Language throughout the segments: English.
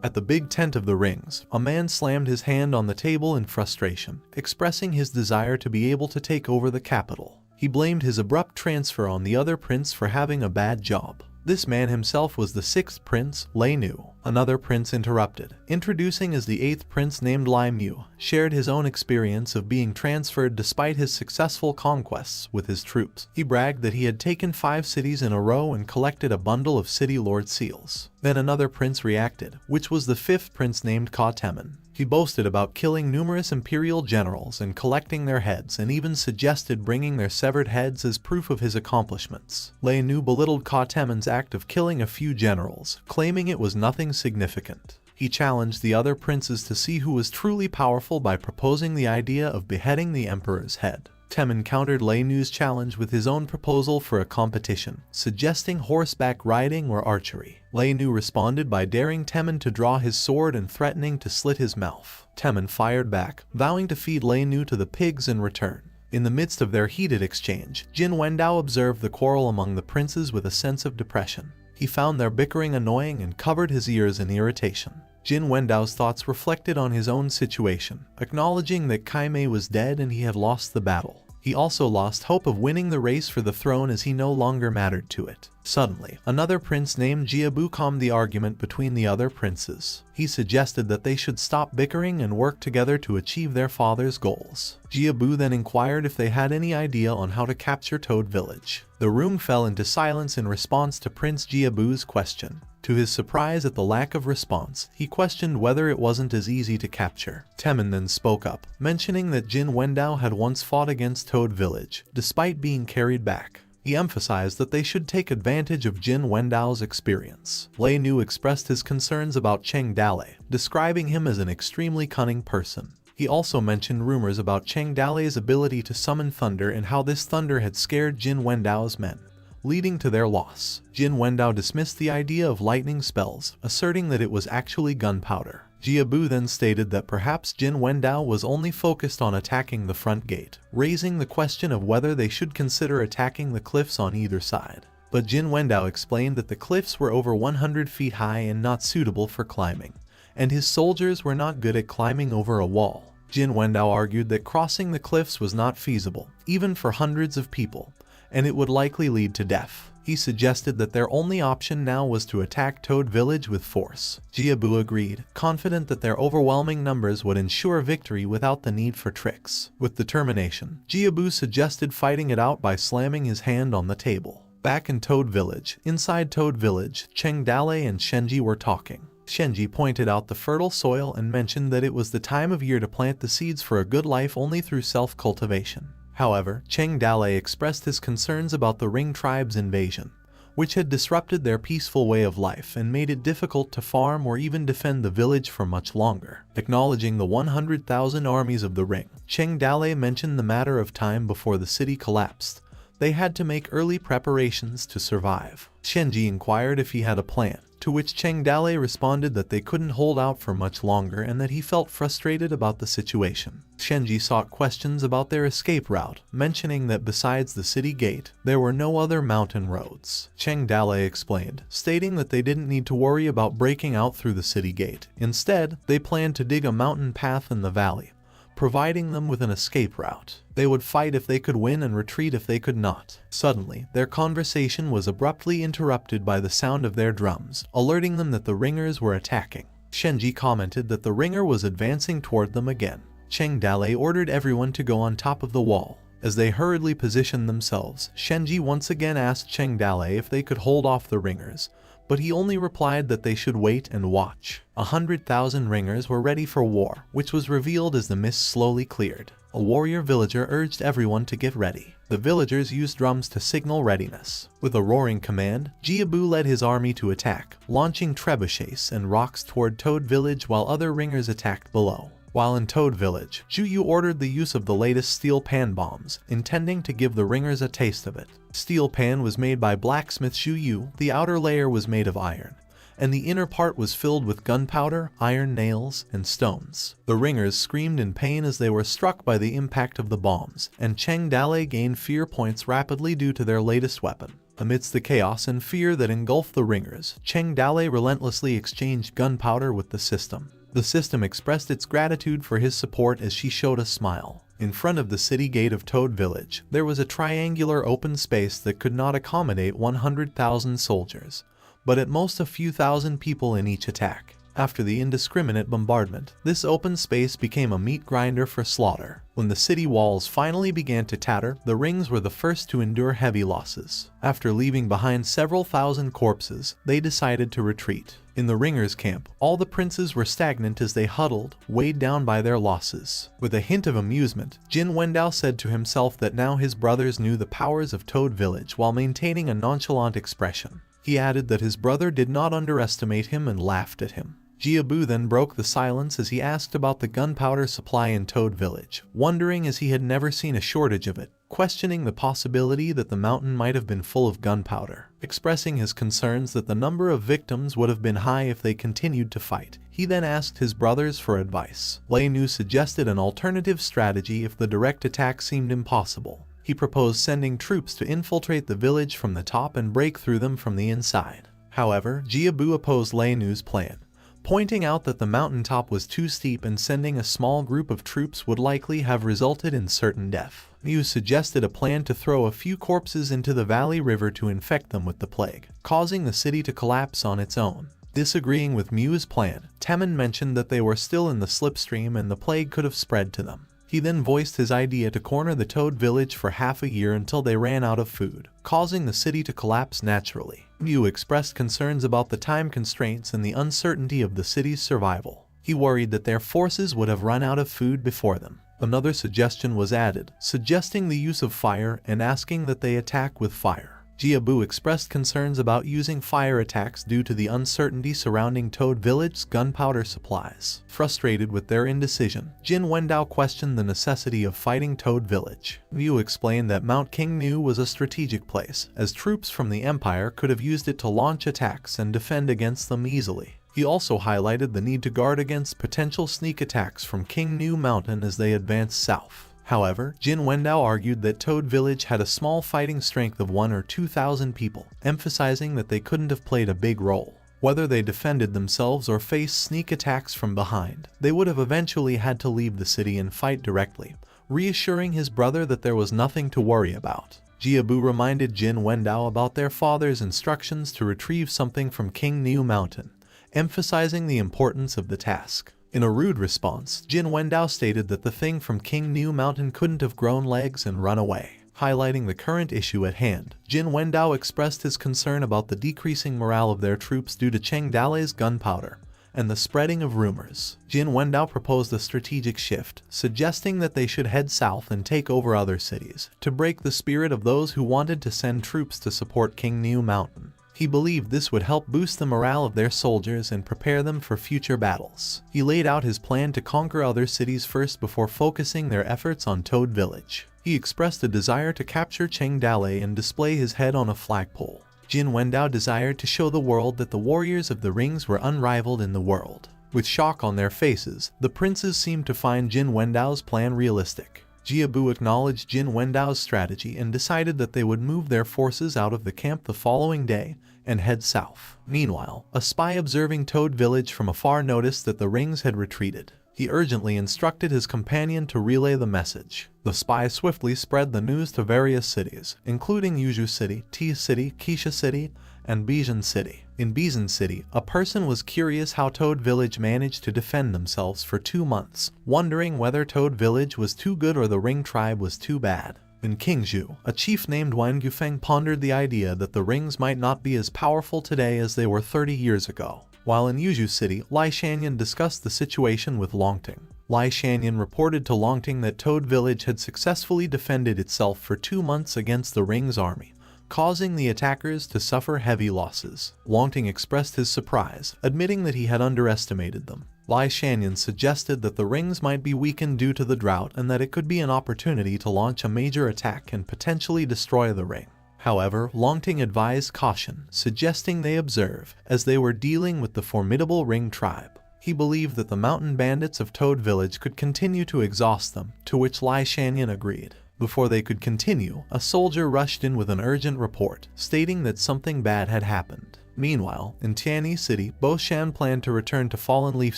At the big tent of the rings, a man slammed his hand on the table in frustration, expressing his desire to be able to take over the capital. He blamed his abrupt transfer on the other prince for having a bad job. This man himself was the sixth prince, Lei Nu. Another prince interrupted, introducing as the eighth prince named Lai Mu, shared his own experience of being transferred despite his successful conquests with his troops. He bragged that he had taken 5 cities in a row and collected a bundle of city lord seals. Then another prince reacted, which was the fifth prince named Ka Temen. He boasted about killing numerous imperial generals and collecting their heads, and even suggested bringing their severed heads as proof of his accomplishments. Lei Nu belittled Ka Temen's act of killing a few generals, claiming it was nothing significant. He challenged the other princes to see who was truly powerful by proposing the idea of beheading the emperor's head. Temen countered Lei Nu's challenge with his own proposal for a competition, suggesting horseback riding or archery. Lei Nu responded by daring Temen to draw his sword and threatening to slit his mouth. Temen fired back, vowing to feed Lei Nu to the pigs in return. In the midst of their heated exchange, Jin Wendao observed the quarrel among the princes with a sense of depression. He found their bickering annoying and covered his ears in irritation. Jin Wendao's thoughts reflected on his own situation, acknowledging that Kai Mei was dead and he had lost the battle. He also lost hope of winning the race for the throne as he no longer mattered to it. Suddenly, another prince named Jiabu calmed the argument between the other princes. He suggested that they should stop bickering and work together to achieve their father's goals. Jiabu then inquired if they had any idea on how to capture Toad Village. The room fell into silence in response to Prince Jiabu's question. To his surprise at the lack of response, he questioned whether it wasn't as easy to capture. Temen then spoke up, mentioning that Jin Wendao had once fought against Toad Village, despite being carried back. He emphasized that they should take advantage of Jin Wendao's experience. Lei Nu expressed his concerns about Cheng Dale, describing him as an extremely cunning person. He also mentioned rumors about Cheng Dale's ability to summon thunder and how this thunder had scared Jin Wendao's men, leading to their loss. Jin Wendao dismissed the idea of lightning spells, asserting that it was actually gunpowder. Jiabu then stated that perhaps Jin Wendao was only focused on attacking the front gate, raising the question of whether they should consider attacking the cliffs on either side. But Jin Wendao explained that the cliffs were over 100 feet high and not suitable for climbing, and his soldiers were not good at climbing over a wall. Jin Wendao argued that crossing the cliffs was not feasible, even for hundreds of people, and it would likely lead to death. He suggested that their only option now was to attack Toad Village with force. Jiabu agreed, confident that their overwhelming numbers would ensure victory without the need for tricks. With determination, Jiabu suggested fighting it out by slamming his hand on the table. Back in Toad Village, inside Toad Village, Cheng Dale and Shenji were talking. Shenji pointed out the fertile soil and mentioned that it was the time of year to plant the seeds for a good life only through self-cultivation. However, Cheng Dale expressed his concerns about the Ring tribe's invasion, which had disrupted their peaceful way of life and made it difficult to farm or even defend the village for much longer. Acknowledging the 100,000 armies of the Ring, Cheng Dale mentioned the matter of time before the city collapsed. They had to make early preparations to survive. Shenji inquired if he had a plan, to which Cheng Dale responded that they couldn't hold out for much longer and that he felt frustrated about the situation. Shenji sought questions about their escape route, mentioning that besides the city gate, there were no other mountain roads. Cheng Dale explained, stating that they didn't need to worry about breaking out through the city gate. Instead, they planned to dig a mountain path in the valley, providing them with an escape route. They would fight if they could win and retreat if they could not. Suddenly, their conversation was abruptly interrupted by the sound of their drums, alerting them that the ringers were attacking. Shenji commented that the ringer was advancing toward them again. Cheng Dale ordered everyone to go on top of the wall. As they hurriedly positioned themselves, Shenji once again asked Cheng Dale if they could hold off the ringers, but he only replied that they should wait and watch. 100,000 ringers were ready for war, which was revealed as the mist slowly cleared. A warrior villager urged everyone to get ready. The villagers used drums to signal readiness. With a roaring command, Jiabu led his army to attack, launching trebuchets and rocks toward Toad Village while other ringers attacked below. While in Toad Village, Juyu ordered the use of the latest steel pan bombs, intending to give the ringers a taste of it. Steel pan was made by blacksmith Juyu, the outer layer was made of iron, and the inner part was filled with gunpowder, iron nails, and stones. The ringers screamed in pain as they were struck by the impact of the bombs, and Cheng Dale gained fear points rapidly due to their latest weapon. Amidst the chaos and fear that engulfed the ringers, Cheng Dale relentlessly exchanged gunpowder with the system. The system expressed its gratitude for his support as she showed a smile. In front of the city gate of Toad Village, there was a triangular open space that could not accommodate 100,000 soldiers, but at most a few thousand people in each attack. After the indiscriminate bombardment, this open space became a meat grinder for slaughter. When the city walls finally began to tatter, the rings were the first to endure heavy losses. After leaving behind several thousand corpses, they decided to retreat. In the ringers' camp, all the princes were stagnant as they huddled, weighed down by their losses. With a hint of amusement, Jin Wendao said to himself that now his brothers knew the powers of Toad Village while maintaining a nonchalant expression. He added that his brother did not underestimate him and laughed at him. Jiabu then broke the silence as he asked about the gunpowder supply in Toad Village, wondering as he had never seen a shortage of it, questioning the possibility that the mountain might have been full of gunpowder. Expressing his concerns that the number of victims would have been high if they continued to fight, he then asked his brothers for advice. Lei Nu suggested an alternative strategy if the direct attack seemed impossible. He proposed sending troops to infiltrate the village from the top and break through them from the inside. However, Jiabu opposed Lei Nu's plan, pointing out that the mountaintop was too steep and sending a small group of troops would likely have resulted in certain death. Mu suggested a plan to throw a few corpses into the valley river to infect them with the plague, causing the city to collapse on its own. Disagreeing with Mu's plan, Temin mentioned that they were still in the slipstream and the plague could have spread to them. He then voiced his idea to corner the Toad Village for half a year until they ran out of food, causing the city to collapse naturally. Mu expressed concerns about the time constraints and the uncertainty of the city's survival. He worried that their forces would have run out of food before them. Another suggestion was added, suggesting the use of fire and asking that they attack with fire. Jiabu expressed concerns about using fire attacks due to the uncertainty surrounding Toad Village's gunpowder supplies. Frustrated with their indecision, Jin Wendao questioned the necessity of fighting Toad Village. Mu explained that Mount Qingnu was a strategic place, as troops from the Empire could have used it to launch attacks and defend against them easily. He also highlighted the need to guard against potential sneak attacks from Qingnu Mountain as they advanced south. However, Jin Wendao argued that Toad Village had a small fighting strength of 1,000 or 2,000 people, emphasizing that they couldn't have played a big role. Whether they defended themselves or faced sneak attacks from behind, they would have eventually had to leave the city and fight directly, reassuring his brother that there was nothing to worry about. Jiabu reminded Jin Wendao about their father's instructions to retrieve something from Qingnu Mountain, emphasizing the importance of the task. In a rude response, Jin Wendao stated that the thing from Qingnu Mountain couldn't have grown legs and run away. Highlighting the current issue at hand, Jin Wendao expressed his concern about the decreasing morale of their troops due to Cheng Dale's gunpowder and the spreading of rumors. Jin Wendao proposed a strategic shift, suggesting that they should head south and take over other cities, to break the spirit of those who wanted to send troops to support Qingnu Mountain. He believed this would help boost the morale of their soldiers and prepare them for future battles. He laid out his plan to conquer other cities first before focusing their efforts on Toad Village. He expressed a desire to capture Cheng Dale and display his head on a flagpole. Jin Wendao desired to show the world that the warriors of the rings were unrivaled in the world. With shock on their faces, the princes seemed to find Jin Wendao's plan realistic. Jiabu acknowledged Jin Wendao's strategy and decided that they would move their forces out of the camp the following day and head south. Meanwhile, a spy observing Toad Village from afar noticed that the rings had retreated. He urgently instructed his companion to relay the message. The spy swiftly spread the news to various cities, including Yuzhou City, T City, Qixia City, and Bijan City. In Bijan City, a person was curious how Toad Village managed to defend themselves for 2 months, wondering whether Toad Village was too good or the Ring tribe was too bad. In Qingzhou, a chief named Wang Yufeng pondered the idea that the rings might not be as powerful today as they were 30 years ago. While in Yuzhou City, Lai Shanyan discussed the situation with Longting. Lai Shanyan reported to Longting that Toad Village had successfully defended itself for 2 months against the Ring's army, causing the attackers to suffer heavy losses. Longting expressed his surprise, admitting that he had underestimated them. Lai Shanyan suggested that the rings might be weakened due to the drought and that it could be an opportunity to launch a major attack and potentially destroy the ring. However, Longting advised caution, suggesting they observe, as they were dealing with the formidable Ring tribe. He believed that the mountain bandits of Toad Village could continue to exhaust them, to which Lai Shanyan agreed. Before they could continue, a soldier rushed in with an urgent report, stating that something bad had happened. Meanwhile, in Tianyi City, Bo Shan planned to return to Fallen Leaf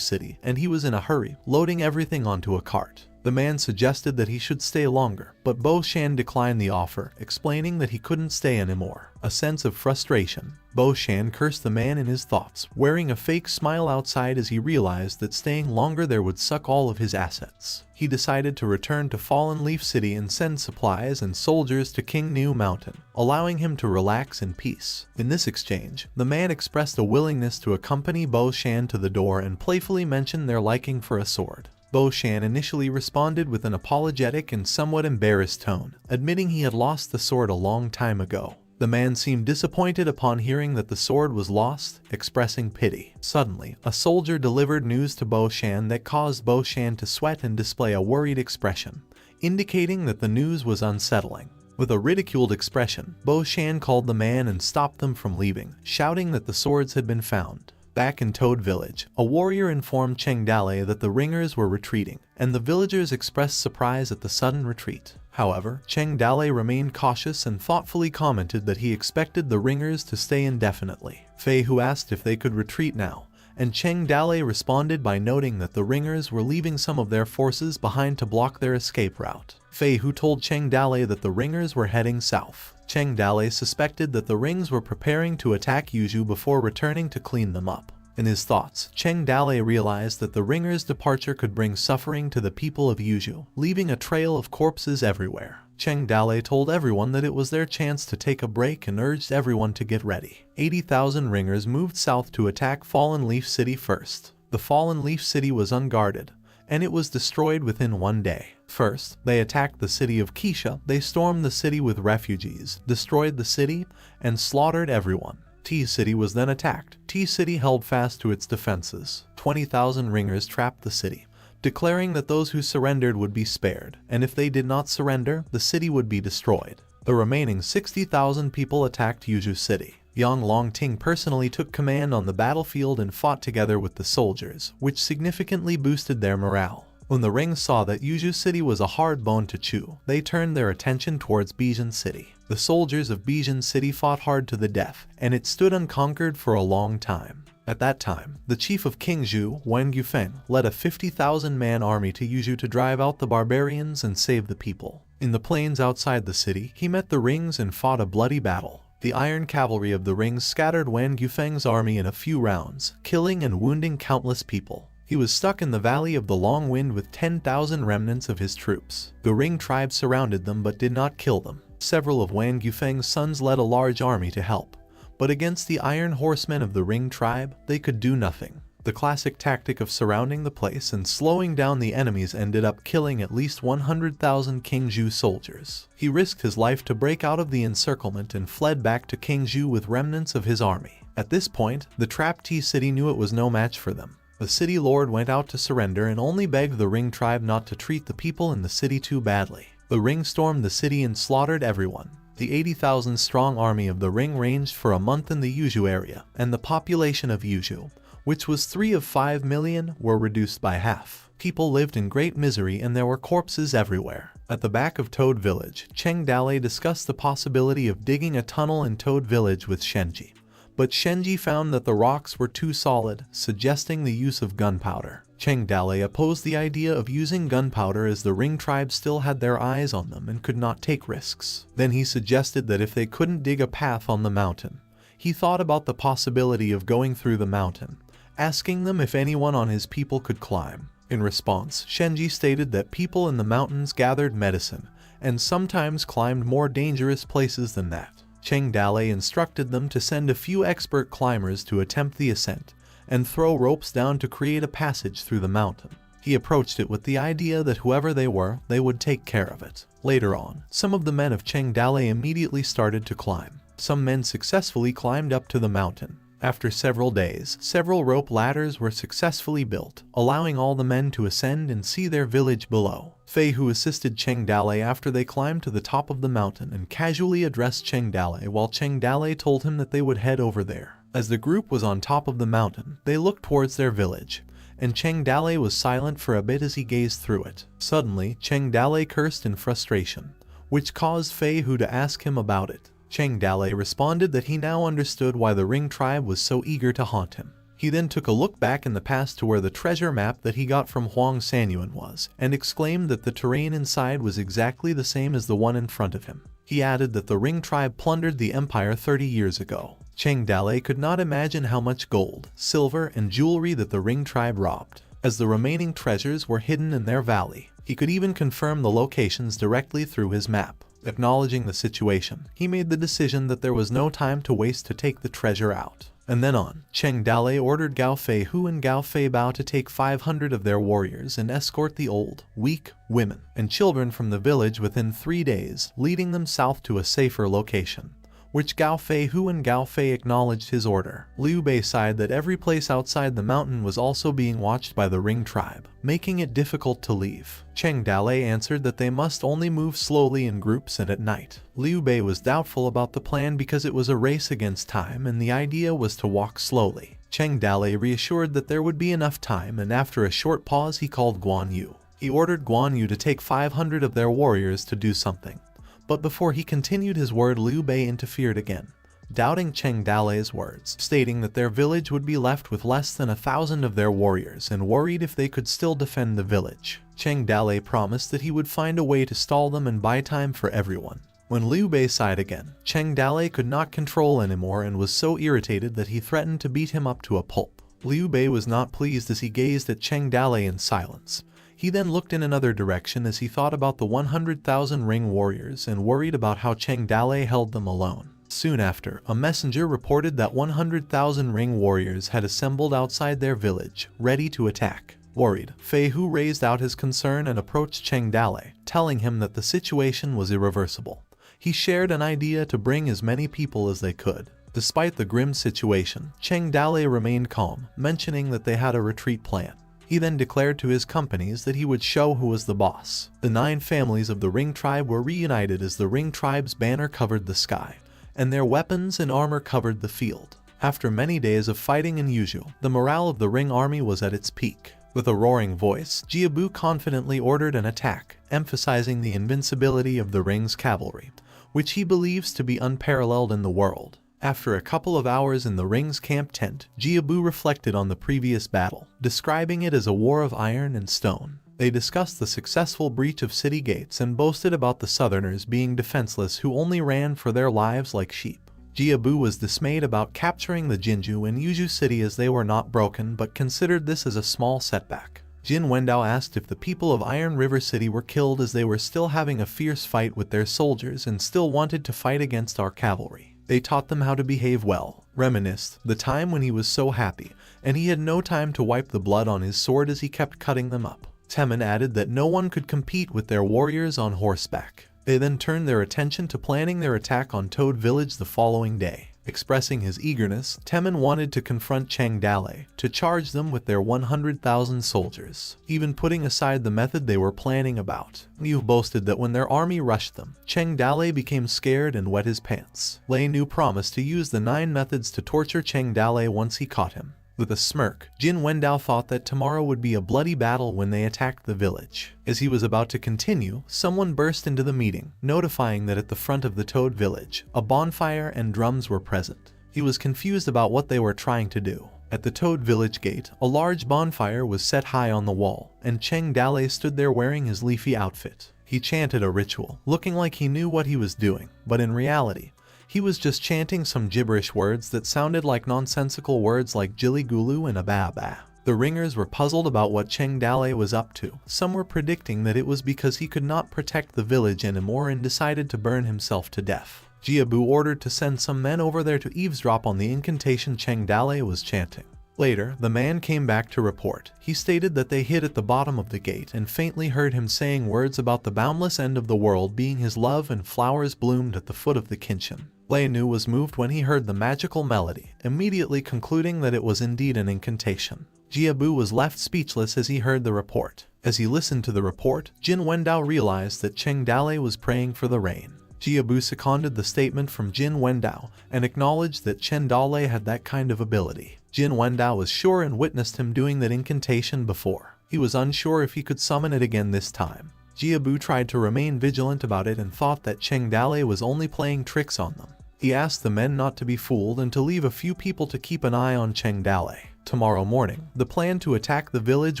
City, and he was in a hurry, loading everything onto a cart. The man suggested that he should stay longer, but Bo Shan declined the offer, explaining that he couldn't stay anymore. A sense of frustration, Bo Shan cursed the man in his thoughts, wearing a fake smile outside as he realized that staying longer there would suck all of his assets. He decided to return to Fallen Leaf City and send supplies and soldiers to King New Mountain, allowing him to relax in peace. In this exchange, the man expressed a willingness to accompany Bo Shan to the door and playfully mentioned their liking for a sword. Bo Shan initially responded with an apologetic and somewhat embarrassed tone, admitting he had lost the sword a long time ago. The man seemed disappointed upon hearing that the sword was lost, expressing pity. Suddenly, a soldier delivered news to Bo Shan that caused Bo Shan to sweat and display a worried expression, indicating that the news was unsettling. With a ridiculed expression, Bo Shan called the man and stopped them from leaving, shouting that the swords had been found. Back in Toad Village, a warrior informed Cheng Dale that the ringers were retreating, and the villagers expressed surprise at the sudden retreat. However, Cheng Dale remained cautious and thoughtfully commented that he expected the ringers to stay indefinitely. Fei Hu asked if they could retreat now, and Cheng Dale responded by noting that the ringers were leaving some of their forces behind to block their escape route. Fei Hu told Cheng Dale that the ringers were heading south. Cheng Dale suspected that the rings were preparing to attack Yuzhu before returning to clean them up. In his thoughts, Cheng Dale realized that the ringers' departure could bring suffering to the people of Yuzhu, leaving a trail of corpses everywhere. Cheng Dale told everyone that it was their chance to take a break and urged everyone to get ready. 80,000 ringers moved south to attack Fallen Leaf City first. The Fallen Leaf City was unguarded, and it was destroyed within one day. First, they attacked the city of Kisha. They stormed the city with refugees, destroyed the city, and slaughtered everyone. T-City was then attacked. T-City held fast to its defenses. 20,000 ringers trapped the city, declaring that those who surrendered would be spared, and if they did not surrender, the city would be destroyed. The remaining 60,000 people attacked Yuzhu City. Yang Longting personally took command on the battlefield and fought together with the soldiers, which significantly boosted their morale. When the Rings saw that Yuzhu City was a hard bone to chew, they turned their attention towards Bijin City. The soldiers of Bijin City fought hard to the death, and it stood unconquered for a long time. At that time, the chief of Qingzhou, Wen Yufeng, led a 50,000-man army to Yuzhu to drive out the barbarians and save the people. In the plains outside the city, he met the Rings and fought a bloody battle. The iron cavalry of the Rings scattered Wen Yufeng's army in a few rounds, killing and wounding countless people. He was stuck in the Valley of the Long Wind with 10,000 remnants of his troops. The Ring tribe surrounded them but did not kill them. Several of Wen Yufeng's sons led a large army to help, but against the Iron Horsemen of the Ring tribe, they could do nothing. The classic tactic of surrounding the place and slowing down the enemies ended up killing at least 100,000 Qingzhou soldiers. He risked his life to break out of the encirclement and fled back to Qingzhou with remnants of his army. At this point, the trapped T-City knew it was no match for them. The city lord went out to surrender and only begged the Ring tribe not to treat the people in the city too badly. The Ring stormed the city and slaughtered everyone. The 80,000-strong army of the Ring ranged for a month in the Yuzhu area, and the population of Yuzhu, which was 3 of 5 million, were reduced by half. People lived in great misery and there were corpses everywhere. At the back of Toad Village, Cheng Dale discussed the possibility of digging a tunnel in Toad Village with Shenji. But Shenji found that the rocks were too solid, suggesting the use of gunpowder. Cheng Dale opposed the idea of using gunpowder as the Ring tribe still had their eyes on them and could not take risks. Then he suggested that if they couldn't dig a path on the mountain, he thought about the possibility of going through the mountain, asking them if anyone on his people could climb. In response, Shenji stated that people in the mountains gathered medicine and sometimes climbed more dangerous places than that. Cheng Dale instructed them to send a few expert climbers to attempt the ascent and throw ropes down to create a passage through the mountain. He approached it with the idea that whoever they were, they would take care of it. Later on, some of the men of Cheng Dale immediately started to climb. Some men successfully climbed up to the mountain. After several days, several rope ladders were successfully built, allowing all the men to ascend and see their village below. Fei Hu assisted Cheng Dale after they climbed to the top of the mountain and casually addressed Cheng Dale while Cheng Dale told him that they would head over there. As the group was on top of the mountain, they looked towards their village, and Cheng Dale was silent for a bit as he gazed through it. Suddenly, Cheng Dale cursed in frustration, which caused Fei Hu to ask him about it. Cheng Dale responded that he now understood why the Ring tribe was so eager to haunt him. He then took a look back in the past to where the treasure map that he got from Huang Sanyuan was, and exclaimed that the terrain inside was exactly the same as the one in front of him. He added that the Ring tribe plundered the empire 30 years ago. Cheng Dale could not imagine how much gold, silver, and jewelry that the Ring tribe robbed, as the remaining treasures were hidden in their valley. He could even confirm the locations directly through his map. Acknowledging the situation, he made the decision that there was no time to waste to take the treasure out. And then on, Cheng Dale ordered Gao Fei Hu and Gao Fei Bao to take 500 of their warriors and escort the old, weak, women, and children from the village within 3 days, leading them south to a safer location, which Gao Fei Hu and Gao Fei acknowledged his order. Liu Bei sighed that every place outside the mountain was also being watched by the Ring tribe, making it difficult to leave. Cheng Dale answered that they must only move slowly in groups and at night. Liu Bei was doubtful about the plan because it was a race against time and the idea was to walk slowly. Cheng Dale reassured that there would be enough time, and after a short pause he called Guan Yu. He ordered Guan Yu to take 500 of their warriors to do something. But before he continued his word, Liu Bei interfered again, doubting Cheng Dale's words, stating that their village would be left with less than 1,000 of their warriors and worried if they could still defend the village. Cheng Dale promised that he would find a way to stall them and buy time for everyone. When Liu Bei sighed again, Cheng Dale could not control anymore and was so irritated that he threatened to beat him up to a pulp. Liu Bei was not pleased as he gazed at Cheng Dale in silence. He then looked in another direction as he thought about the 100,000 Ring warriors and worried about how Cheng Dale held them alone. Soon after, a messenger reported that 100,000 Ring warriors had assembled outside their village, ready to attack. Worried, Fei Hu raised out his concern and approached Cheng Dale, telling him that the situation was irreversible. He shared an idea to bring as many people as they could. Despite the grim situation, Cheng Dale remained calm, mentioning that they had a retreat plan. He then declared to his companies that he would show who was the boss. The 9 families of the Ring tribe were reunited as the Ring tribe's banner covered the sky, and their weapons and armor covered the field. After many days of fighting and usual, the morale of the Ring army was at its peak. With a roaring voice, Jiabu confidently ordered an attack, emphasizing the invincibility of the Ring's cavalry, which he believes to be unparalleled in the world. After a couple of hours in the Ring's camp tent, Jiabu reflected on the previous battle, describing it as a war of iron and stone. They discussed the successful breach of city gates and boasted about the southerners being defenseless who only ran for their lives like sheep. Jiabu was dismayed about capturing the Jinju and Yuju city as they were not broken but considered this as a small setback. Jin Wendao asked if the people of Iron River City were killed as they were still having a fierce fight with their soldiers and still wanted to fight against our cavalry. They taught them how to behave well, reminisced the time when he was so happy, and he had no time to wipe the blood on his sword as he kept cutting them up. Temin added that no one could compete with their warriors on horseback. They then turned their attention to planning their attack on Toad Village the following day. Expressing his eagerness, Temin wanted to confront Cheng Dale, to charge them with their 100,000 soldiers, even putting aside the method they were planning about. Liu boasted that when their army rushed them, Cheng Dale became scared and wet his pants. Lei Nu promised to use the 9 methods to torture Cheng Dale once he caught him. With a smirk, Jin Wendao thought that tomorrow would be a bloody battle when they attacked the village. As he was about to continue, someone burst into the meeting, notifying that at the front of the Toad Village, a bonfire and drums were present. He was confused about what they were trying to do. At the Toad Village gate, a large bonfire was set high on the wall, and Cheng Dale stood there wearing his leafy outfit. He chanted a ritual, looking like he knew what he was doing, but in reality, he was just chanting some gibberish words that sounded like nonsensical words like Jilly-Gulu and Ababa. The ringers were puzzled about what Cheng Dale was up to. Some were predicting that it was because he could not protect the village anymore and decided to burn himself to death. Jiabu ordered to send some men over there to eavesdrop on the incantation Cheng Dale was chanting. Later, the man came back to report. He stated that they hid at the bottom of the gate and faintly heard him saying words about the boundless end of the world being his love and flowers bloomed at the foot of the Kinshin. Lei Nu was moved when he heard the magical melody, immediately concluding that it was indeed an incantation. Jiabu was left speechless as he heard the report. As he listened to the report, Jin Wendao realized that Cheng Dale was praying for the rain. Jiabu seconded the statement from Jin Wendao and acknowledged that Cheng Dale had that kind of ability. Jin Wendao was sure and witnessed him doing that incantation before. He was unsure if he could summon it again this time. Jiabu tried to remain vigilant about it and thought that Cheng Dale was only playing tricks on them. He asked the men not to be fooled and to leave a few people to keep an eye on Cheng Dale. Tomorrow morning, the plan to attack the village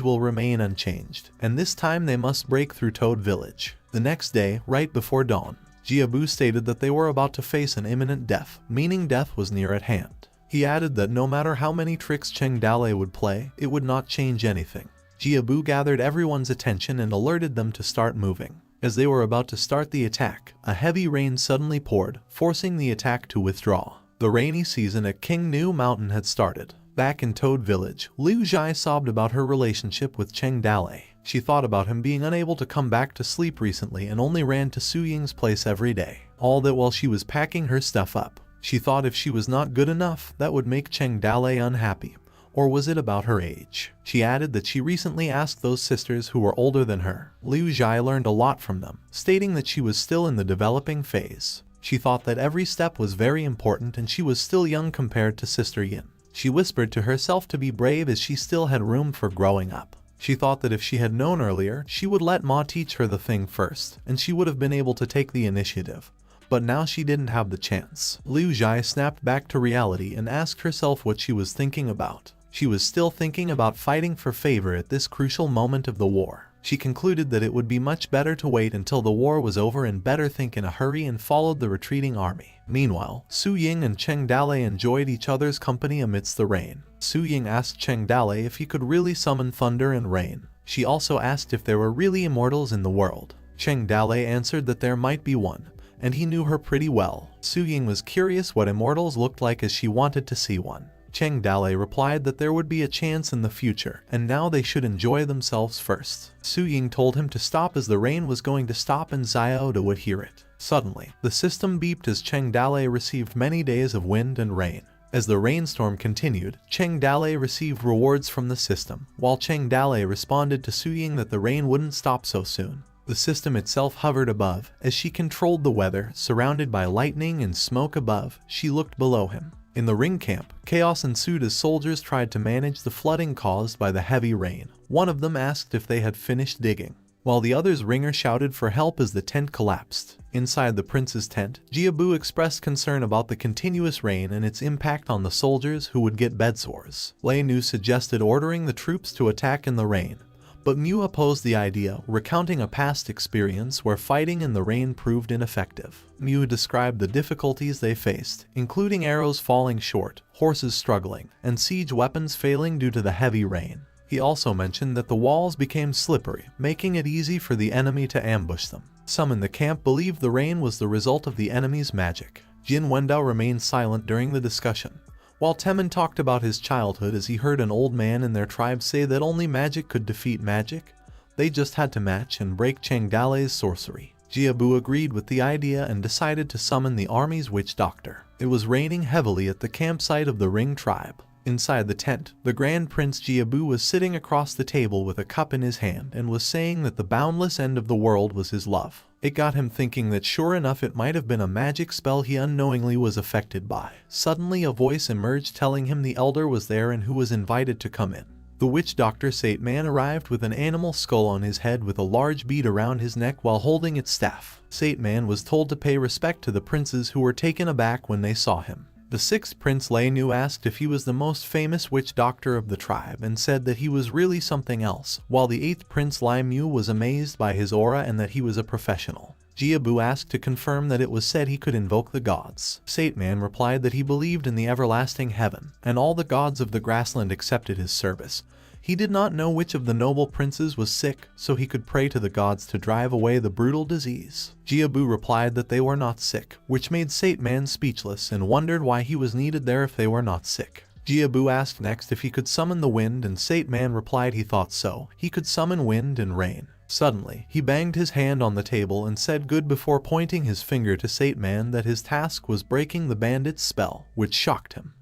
will remain unchanged, and this time they must break through Toad Village. The next day, right before dawn, Jiabu stated that they were about to face an imminent death, meaning death was near at hand. He added that no matter how many tricks Cheng Dale would play, it would not change anything. Jiabu gathered everyone's attention and alerted them to start moving. As they were about to start the attack, a heavy rain suddenly poured, forcing the attack to withdraw. The rainy season at King New Mountain had started. Back in Toad Village, Liu Zhai sobbed about her relationship with Cheng Dale. She thought about him being unable to come back to sleep recently and only ran to Su Ying's place every day. All that while she was packing her stuff up. She thought if she was not good enough, that would make Cheng Dale unhappy. Or was it about her age? She added that she recently asked those sisters who were older than her. Liu Zhai learned a lot from them, stating that she was still in the developing phase. She thought that every step was very important and she was still young compared to Sister Yin. She whispered to herself to be brave as she still had room for growing up. She thought that if she had known earlier, she would let Ma teach her the thing first, and she would have been able to take the initiative. But now she didn't have the chance. Liu Zhai snapped back to reality and asked herself what she was thinking about. She was still thinking about fighting for favor at this crucial moment of the war. She concluded that it would be much better to wait until the war was over and better think in a hurry and followed the retreating army. Meanwhile, Su Ying and Cheng Dale enjoyed each other's company amidst the rain. Su Ying asked Cheng Dale if he could really summon thunder and rain. She also asked if there were really immortals in the world. Cheng Dale answered that there might be one, and he knew her pretty well. Su Ying was curious what immortals looked like as she wanted to see one. Cheng Dale replied that there would be a chance in the future, and now they should enjoy themselves first. Su Ying told him to stop as the rain was going to stop and Xiaoda would hear it. Suddenly, the system beeped as Cheng Dale received many days of wind and rain. As the rainstorm continued, Cheng Dale received rewards from the system, while Cheng Dale responded to Su Ying that the rain wouldn't stop so soon. The system itself hovered above. As she controlled the weather, surrounded by lightning and smoke above, she looked below him. In the ring camp, chaos ensued as soldiers tried to manage the flooding caused by the heavy rain. One of them asked if they had finished digging, while the other's ringer shouted for help as the tent collapsed. Inside the prince's tent, Jiabu expressed concern about the continuous rain and its impact on the soldiers who would get bedsores. Lei Nu suggested ordering the troops to attack in the rain, but Mu opposed the idea, recounting a past experience where fighting in the rain proved ineffective. Mu described the difficulties they faced, including arrows falling short, horses struggling, and siege weapons failing due to the heavy rain. He also mentioned that the walls became slippery, making it easy for the enemy to ambush them. Some in the camp believed the rain was the result of the enemy's magic. Jin Wendao remained silent during the discussion, while Temin talked about his childhood as he heard an old man in their tribe say that only magic could defeat magic. They just had to match and break Cheng Dale's sorcery. Jiabu agreed with the idea and decided to summon the army's witch doctor. It was raining heavily at the campsite of the Ring tribe. Inside the tent, the Grand Prince Jiabu was sitting across the table with a cup in his hand and was saying that the boundless end of the world was his love. It got him thinking that sure enough it might have been a magic spell he unknowingly was affected by. Suddenly a voice emerged telling him the elder was there and who was invited to come in. The witch doctor Sate-man arrived with an animal skull on his head with a large bead around his neck while holding its staff. Sate-man was told to pay respect to the princes who were taken aback when they saw him. The sixth prince Lei Nu asked if he was the most famous witch doctor of the tribe and said that he was really something else, while the eighth prince Lai Mu was amazed by his aura and that he was a professional. Jiabu asked to confirm that it was said he could invoke the gods. Sate-man replied that he believed in the everlasting heaven, and all the gods of the grassland accepted his service. He did not know which of the noble princes was sick, so he could pray to the gods to drive away the brutal disease. Jiabu replied that they were not sick, which made Sate-man speechless and wondered why he was needed there if they were not sick. Jiabu asked next if he could summon the wind and Sate-man replied he thought so. He could summon wind and rain. Suddenly, he banged his hand on the table and said good before pointing his finger to Sate-man that his task was breaking the bandit's spell, which shocked him.